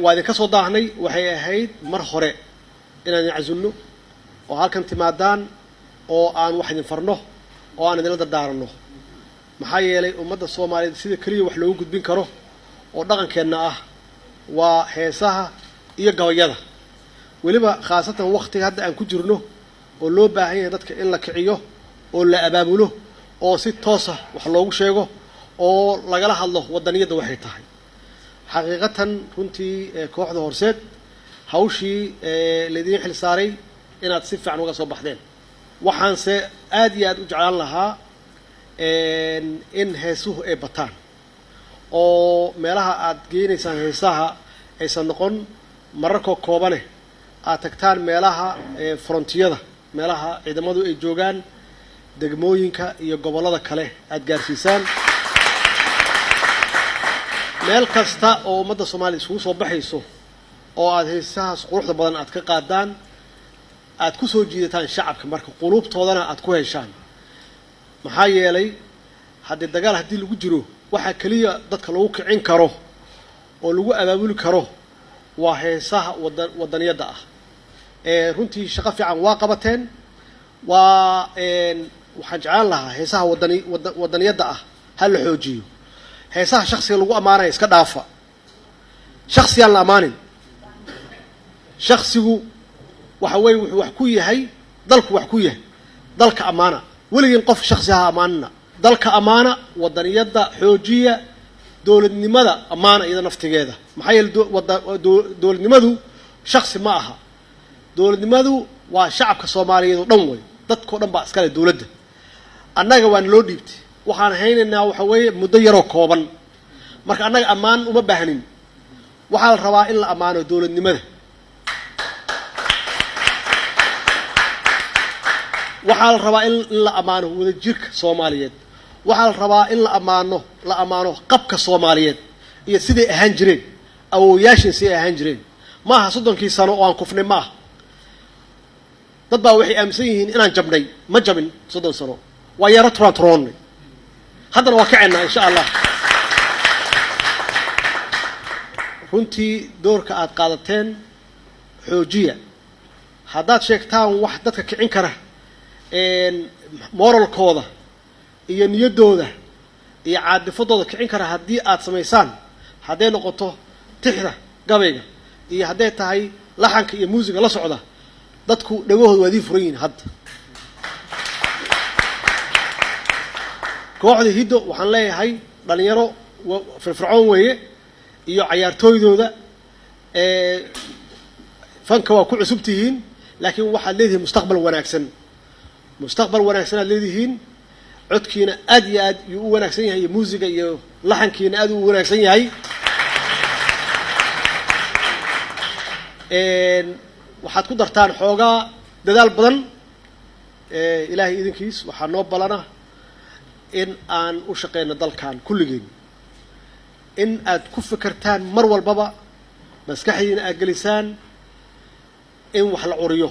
waa idin ka soo daahnay waxay ahayd mar hore inaan idin casuulno oo halkan timaadaan oo aan wax idin farno oo aan idin la dardaaranno maxaa yeelay ummadda Soomaaliyeed sida kaliya wax loogu gudbin karo oo dhaqankeena ah waa heesaha iyo gabayada waliba khaasatan waqtiga hadda aan ku jirno oo loo baahan yahay dadka in la kiciyo oo la abaabulo oo si toos ah wax loogu sheego oo lagala hadlo wadaniyada waxay tahay xaqiiqatan runtii kooxda horseed hawshii leedin xil saaray inaad si fiican uga soo baxdeen waxaan se aad iyo aad u jeclaan lahaa in heesuhu ay bataan oo meelaha aad geenaysaan heesaha aysan noqon mararka koobane aad tagtaan meelaha frontiyada meelaha ciidamadu ay joogaan degmooyinka iyo gobolada kale aad gaarsiisaan meel kasta oo ummadda Soomaaliyeed isugu soo baxayso oo aad heesahaas quruxda badan aad ka qaadaan aad ku soo jiidataan shacabka marka qulubtoodana aad ku heshaan maxaa yeelay haddii dagaal haddii lagu jiro waxa kaliya dadka lagu kicin karo oo lagu abaabuli karo waa heesaha wadaniyada ah runtii shaqo fiican waa qabateen waa waxaan jeclaan lahaa heesaha wadaniyada ah hal la xoojiyo heesaha shakhsiga lagu amaanay iska dhaafa shakhsiyan la amaanin shakhsigu waxa weey wuxuu wax ku yahay dalku wax ku yahay dalka amaana waligiin qof shakhsi ah amaanna dalka amaana wadaniyada xoojiya dawladnimada amaana iyada naftigeeda maxay dawladnimadu shakhsi ma aha dawladnimadu waa shacabka Soomaaliyeed oo dhan way dadka oo dhan baa iska leh dawladda annaga waan loo dhiibtay waxaan haynaynaa waxa weeye muddo yar oo kooban marka annaga amaan uma baahnin waxa la rabaa in la amaano dawladnimada waxa la rabaa in la amaano wadajirka Soomaaliyeed waxa la rabaa in la amaano qabka Soomaaliyeed iyo sidii ahaan jireen awooyaashin sidii ahaan jireen maaha 30 sano oo aan kufnay maaha dad baa waxay aaminsan yihiin inaan jabnay ma jabin 30 sano waa yara tronay haddana waa kacayna insha Allah runtii doorka aad qaadateen xoojiya haddaad sheegtaan wax dadka kicin kara moralkooda iyo niyadooda iyo caadifadooda kicin kara haddii aad samaysaan hadday noqoto tixda gabayga iyo hadday tahay laxanka iyo muusiga la socda dadku dhagahooda waadii furan yihiin hadda kooxda hiddo waxaan leeyahay dhalinyaro firfircoon weeye iyo ciyaartooydooda fanka waa ku cusub tihiin laakiin waxaad leedihiin mustaqbal wanaagsan aad leedihiin codkiina aad iyo aad u wanaagsan yahay muusiga iyo laxankiina aad u wanaagsan yahay waxaad ku dartaan xoogaa dadaal badan ilaahay idinkiis waxaa noo balana in aan u shaqeyno dalkan kulligeen in aad ku fikirtaan mar walbaba maskaxdiina aad gelisaan in wax la curiyo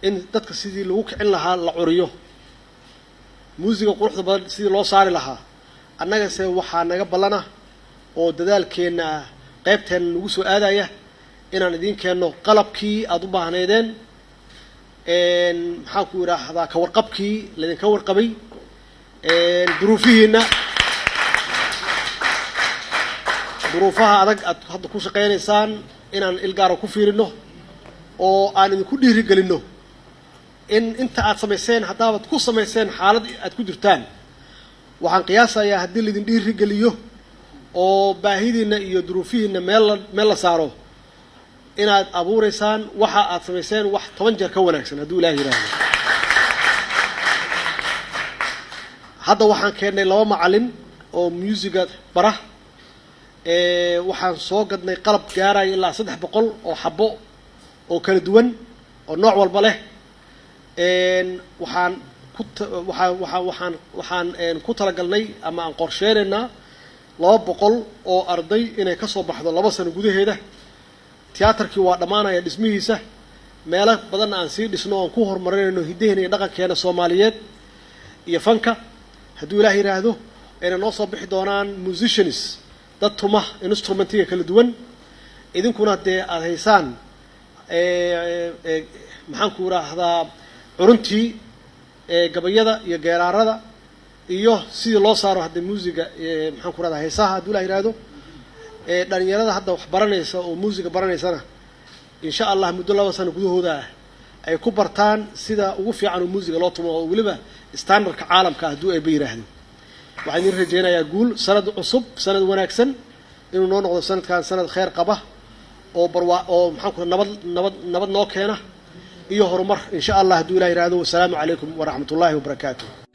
in dadka sidii lagu kicin lahaa la curiyo muusiga quruxda badan sidii loo saari lahaa annaga se waxaa naga balana oo dadaalkeena qaybteen lagu soo aadaya inaan idin keenno qalabkii aad u baahneedeen maxaan ku yiraahdaa ka warqabkii ladin ka warqabay duruufaha adag aad hadda ku shaqeynaysaan inaan ilgaaro ku fiirino oo aan idinku dhiirigelinno in inta aad samayseen haddaad ku samayseen xaalad aad ku jirtaan waxaan qiyaasayaa haddii laydin dhiirigeliyo oo baahidiina iyo duruufihiina meel la saaro inaad abuureysaan waxa aad samayseen wax 10 jeer ka wanaagsan hadduu Ilaahay yiraahdo hadda waxaan keenay 2 macallin oo musiga bara waxaan soo gadnay qalab gaaray ilaa 300 oo xabo oo kala duwan oo nooc walba leh waxaan ku talagalnay ama aan qorsheenaynaa 200 oo arday inay ka soo baxdo 2 sano gudaheeda tiyaatarkii waa dhamaanaya dhismihiisa meelo badan aan sii dhisno oo ku horumarinayno hidaheena iyo dhaqankeena Soomaaliyeed iyo fanka hadduu Ilaahay yiraahdo inay noo soo bixi doonaan musicians dad tuma instrumentiga kala duwan idinkuna dee aada haysaan maxaan ku idhaahdaa curuntii gabayada iyo geeraarada iyo sidii loo saaro hadda muusiga maxaan ku idhahdaa heesaha hadduu la yidhaahdo dhalinyarada hadda wax baranaysa oo muusiga baranaysana insha allah muddo 2 sano gudahooda ah ay ku bartaan sida ugu fiican oo muusiga loo tumo oo weliba standardka caalamka hadduu ay yiraahdeen waxaan idin rajaynayaa guul sanad cusub sanad wanaagsan inuu noo noqdo sanadkan sanad khayr qaba oo maxaan ku nabad noo keena iyo horumar insha allah hadduu ilaahay yiraahdo. Wassalaamu calaykum waraxmatullaahi wabarakaatuh.